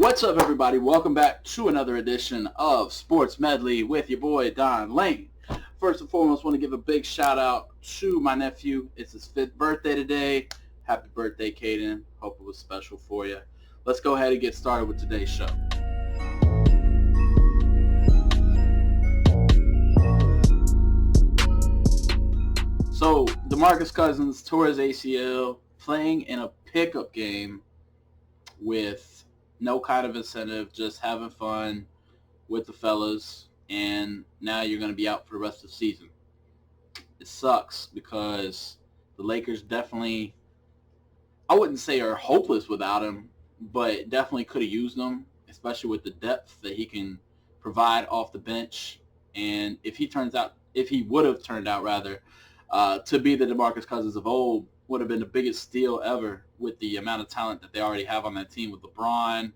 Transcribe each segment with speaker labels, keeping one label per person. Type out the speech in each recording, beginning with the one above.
Speaker 1: What's up, everybody? Welcome back to another edition of Sports Medley with your boy, Don Lane. First and foremost, want to give a big shout out to my nephew. It's his 5th birthday today. Happy birthday, Caden. Hope it was special for you. Let's go ahead and get started with today's show. So, DeMarcus Cousins tore his ACL playing in a pickup game with no kind of incentive, just having fun with the fellas, and now you're going to be out for the rest of the season. It sucks because the Lakers definitely, I wouldn't say are hopeless without him, but definitely could have used him, especially with the depth that he can provide off the bench. And if he would have turned out to be the DeMarcus Cousins of old, would have been the biggest steal ever with the amount of talent that they already have on that team with LeBron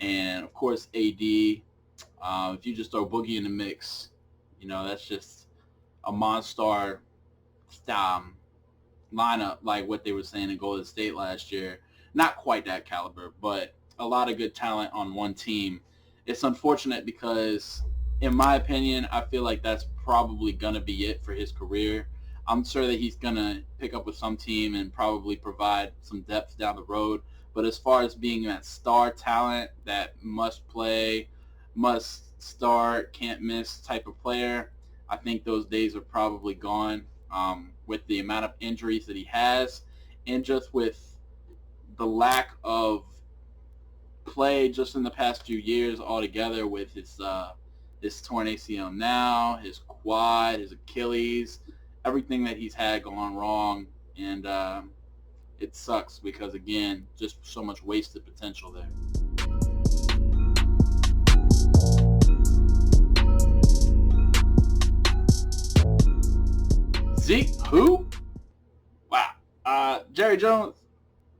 Speaker 1: and, of course, AD. If you just throw Boogie in the mix, that's just a monster lineup like what they were saying in Golden State last year. Not quite that caliber, but a lot of good talent on one team. It's unfortunate because, in my opinion, I feel like that's probably going to be it for his career. I'm sure that he's going to pick up with some team and probably provide some depth down the road. But as far as being that star talent, that must play, must start, can't miss type of player, I think those days are probably gone with the amount of injuries that he has and just with the lack of play just in the past few years altogether with his torn ACL now, his quad, his Achilles, everything that he's had going wrong, and it sucks because, again, just so much wasted potential there. Zeke, who? Wow. Jerry Jones,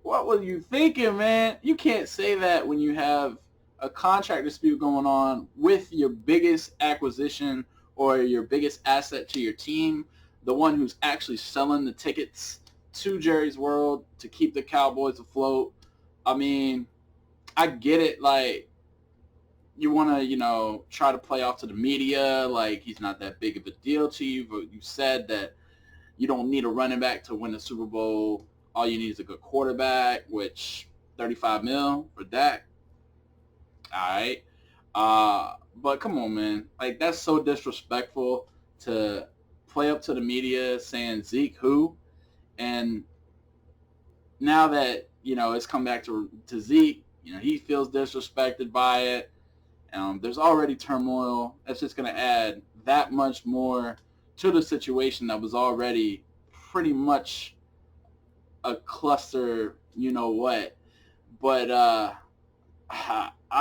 Speaker 1: what were you thinking, man? You can't say that when you have a contract dispute going on with your biggest acquisition or your biggest asset to your team, the one who's actually selling the tickets to Jerry's World to keep the Cowboys afloat. I mean, I get it. Like, you want to, try to play off to the media like he's not that big of a deal to you, but you said that you don't need a running back to win the Super Bowl. All you need is a good quarterback, which $35 million for Dak. All right. But come on, man. Like, that's so disrespectful to play up to the media saying Zeke who. And now that, it's come back to Zeke, he feels disrespected by it. There's already turmoil. That's just going to add that much more to the situation that was already pretty much a cluster, what. But I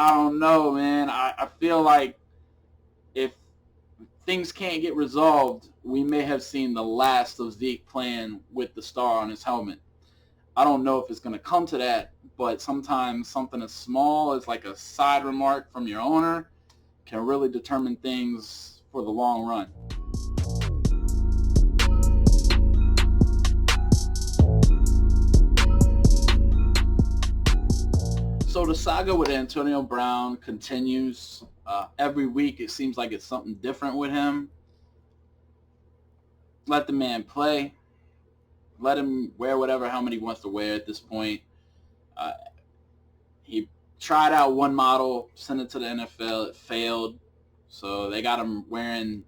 Speaker 1: don't know, man. I feel like if things can't get resolved, we may have seen the last of Zeke playing with the star on his helmet. I don't know if it's going to come to that, but sometimes something as small as like a side remark from your owner can really determine things for the long run. So the saga with Antonio Brown continues. Every week it seems like it's something different with him. Let the man play. Let him wear whatever helmet he wants to wear at this point. He tried out one model, sent it to the NFL. It failed. So they got him wearing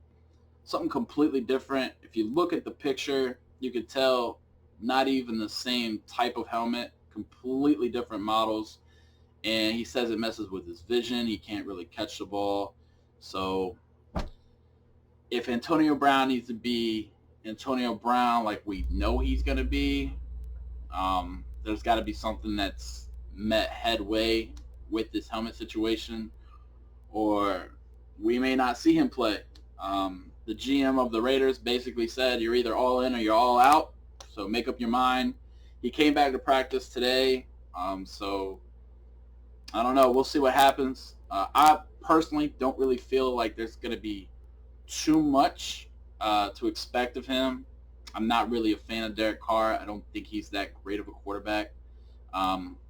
Speaker 1: something completely different. If you look at the picture, you could tell not even the same type of helmet, completely different models. And he says it messes with his vision. He can't really catch the ball. So if Antonio Brown needs to be Antonio Brown like we know he's going to be, there's got to be something that's met headway with this helmet situation, or we may not see him play. The GM of the Raiders basically said you're either all in or you're all out, so make up your mind. He came back to practice today, so I don't know. We'll see what happens. I personally don't really feel like there's going to be too much to expect of him. I'm not really a fan of Derek Carr. I don't think he's that great of a quarterback.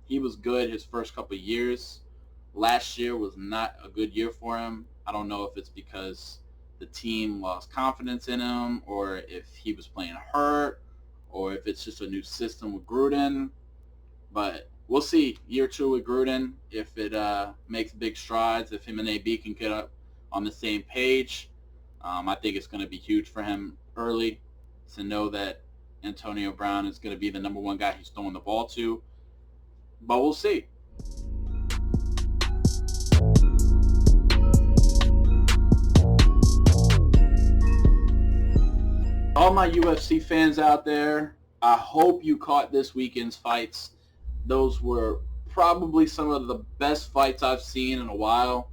Speaker 1: He was good his first couple of years, Last year was not a good year for him. I don't know if it's because the team lost confidence in him or if he was playing hurt or if it's just a new system with Gruden. But we'll see year two with Gruden if it makes big strides, if him and AB can get up on the same page. I think it's going to be huge for him early to know that Antonio Brown is going to be the number one guy he's throwing the ball to. But we'll see. All my UFC fans out there, I hope you caught this weekend's fights. Those were probably some of the best fights I've seen in a while.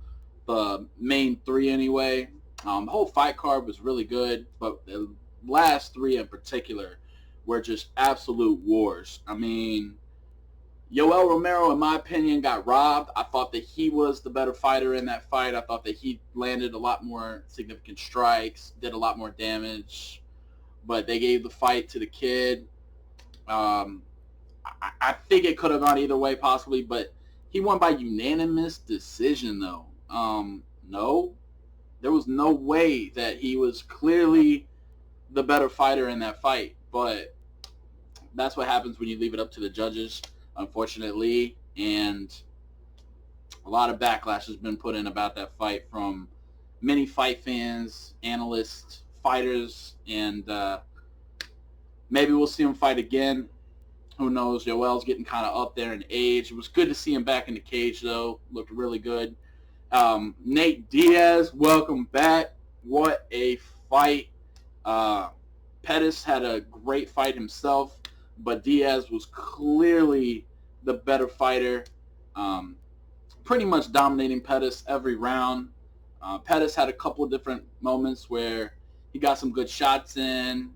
Speaker 1: The main three, anyway. The whole fight card was really good, but the last three in particular were just absolute wars. I mean, Yoel Romero, in my opinion, got robbed. I thought that he was the better fighter in that fight. I thought that he landed a lot more significant strikes, did a lot more damage, but they gave the fight to the kid. I think it could have gone either way, possibly, but he won by unanimous decision, though. No, there was no way that he was clearly the better fighter in that fight, but that's what happens when you leave it up to the judges, unfortunately, and a lot of backlash has been put in about that fight from many fight fans, analysts, fighters, and maybe we'll see him fight again. Who knows? Yoel's getting kind of up there in age. It was good to see him back in the cage, though. Looked really good. Nate Diaz, welcome back. What a fight. Pettis had a great fight himself, but Diaz was clearly the better fighter. Pretty much dominating Pettis every round. Pettis had a couple of different moments where he got some good shots in.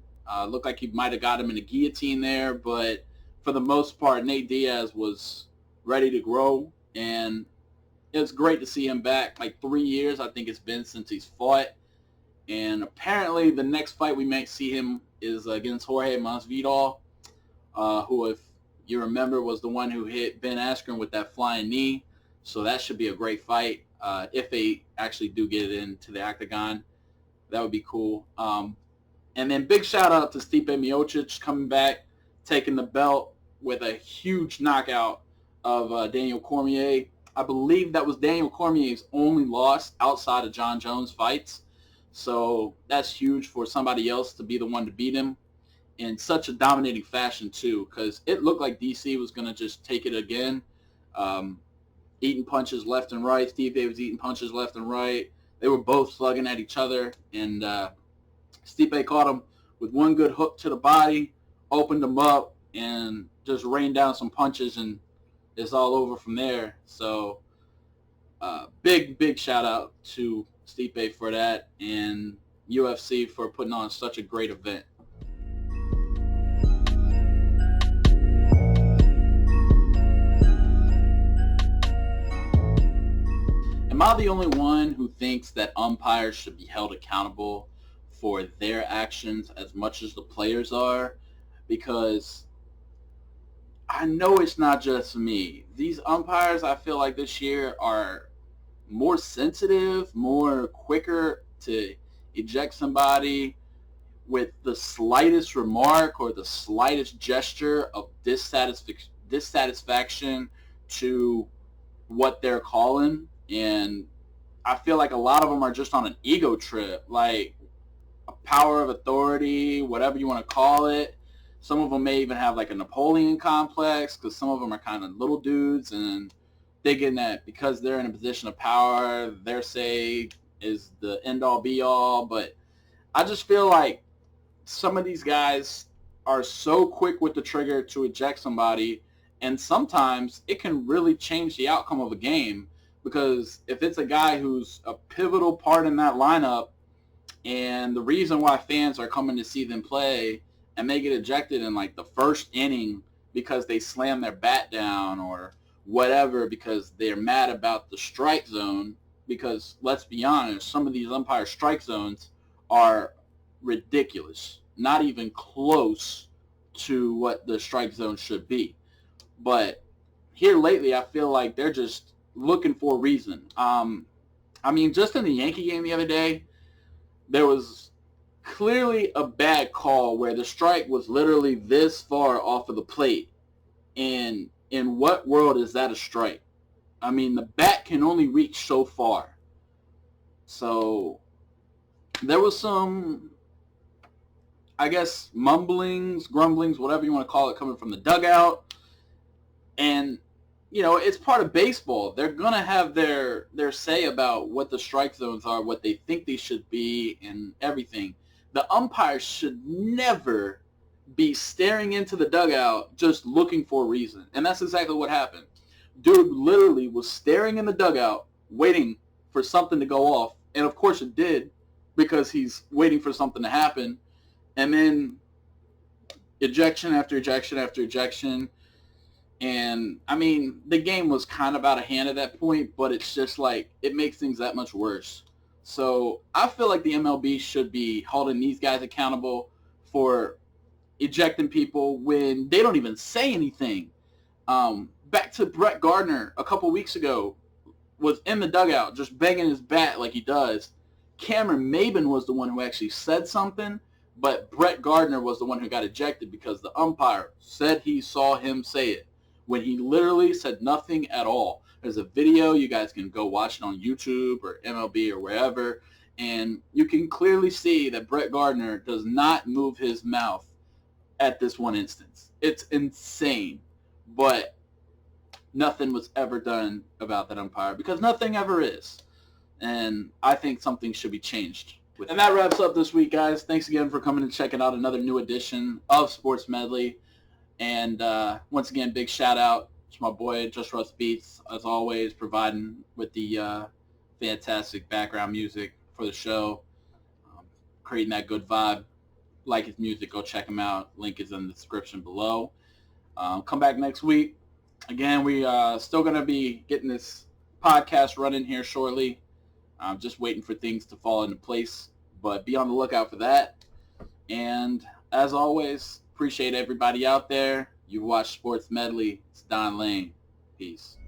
Speaker 1: Looked like he might have got him in a guillotine there, but for the most part, Nate Diaz was ready to grow, and it's great to see him back. Like 3 years, I think it's been since he's fought, and apparently the next fight we may see him is against Jorge Masvidal, who, if you remember, was the one who hit Ben Askren with that flying knee. So that should be a great fight if they actually do get it into the octagon. That would be cool. And then big shout out to Stipe Miocic coming back, taking the belt with a huge knockout of Daniel Cormier. I believe that was Daniel Cormier's only loss outside of John Jones fights. So that's huge for somebody else to be the one to beat him in such a dominating fashion, too, because it looked like DC was going to just take it again, eating punches left and right. Stipe was eating punches left and right. They were both slugging at each other, and Stipe caught him with one good hook to the body, opened him up, and just rained down some punches, and it's all over from there. So big shout out to Stipe for that, and UFC for putting on such a great event. Am I the only one who thinks that umpires should be held accountable for their actions as much as the players are? Because I know it's not just me. These umpires, I feel like this year, are more sensitive, more quicker to eject somebody with the slightest remark or the slightest gesture of dissatisfaction to what they're calling. And I feel like a lot of them are just on an ego trip, like a power of authority, whatever you want to call it. Some of them may even have like a Napoleon complex because some of them are kind of little dudes and thinking that because they're in a position of power, their say is the end-all be-all. But I just feel like some of these guys are so quick with the trigger to eject somebody, and sometimes it can really change the outcome of a game, because if it's a guy who's a pivotal part in that lineup and the reason why fans are coming to see them play and they get ejected in like the first inning because they slam their bat down or whatever because they're mad about the strike zone, because let's be honest, some of these umpire strike zones are ridiculous, not even close to what the strike zone should be. But here lately, I feel like they're just looking for a reason. I mean, just in the Yankee game the other day, there was clearly a bad call where the strike was literally this far off of the plate. And in what world is that a strike? I mean, the bat can only reach so far. So there was some, I guess, mumblings, grumblings, whatever you want to call it, coming from the dugout. And, you know, it's part of baseball. They're going to have their say about what the strike zones are, what they think they should be, and everything. The umpires should never be staring into the dugout just looking for a reason. And that's exactly what happened. Dude literally was staring in the dugout, waiting for something to go off. And, of course, it did, because he's waiting for something to happen. And then ejection after ejection after ejection. And, I mean, the game was kind of out of hand at that point, but it's just like, it makes things that much worse. So I feel like the MLB should be holding these guys accountable for ejecting people when they don't even say anything. Back to Brett Gardner a couple weeks ago, was in the dugout just banging his bat like he does. Cameron Maybin was the one who actually said something, but Brett Gardner was the one who got ejected because the umpire said he saw him say it when he literally said nothing at all. There's a video. You guys can go watch it on YouTube or MLB or wherever, and you can clearly see that Brett Gardner does not move his mouth at this one instance. It's insane, but nothing was ever done about that umpire because nothing ever is. And I think something should be changed. And that wraps up this week, guys. Thanks again for coming and checking out another new edition of Sports Medley. And once again, big shout out to my boy Just Russ Beats, as always, providing with the fantastic background music for the show, creating that good vibe. Like his music, go check him out. Link is in the description below. Come back next week. Again, we still going to be getting this podcast running here shortly. I'm just waiting for things to fall into place, but be on the lookout for that. And as always, appreciate everybody out there. You've watched Sports Medley. It's Don Lane. Peace.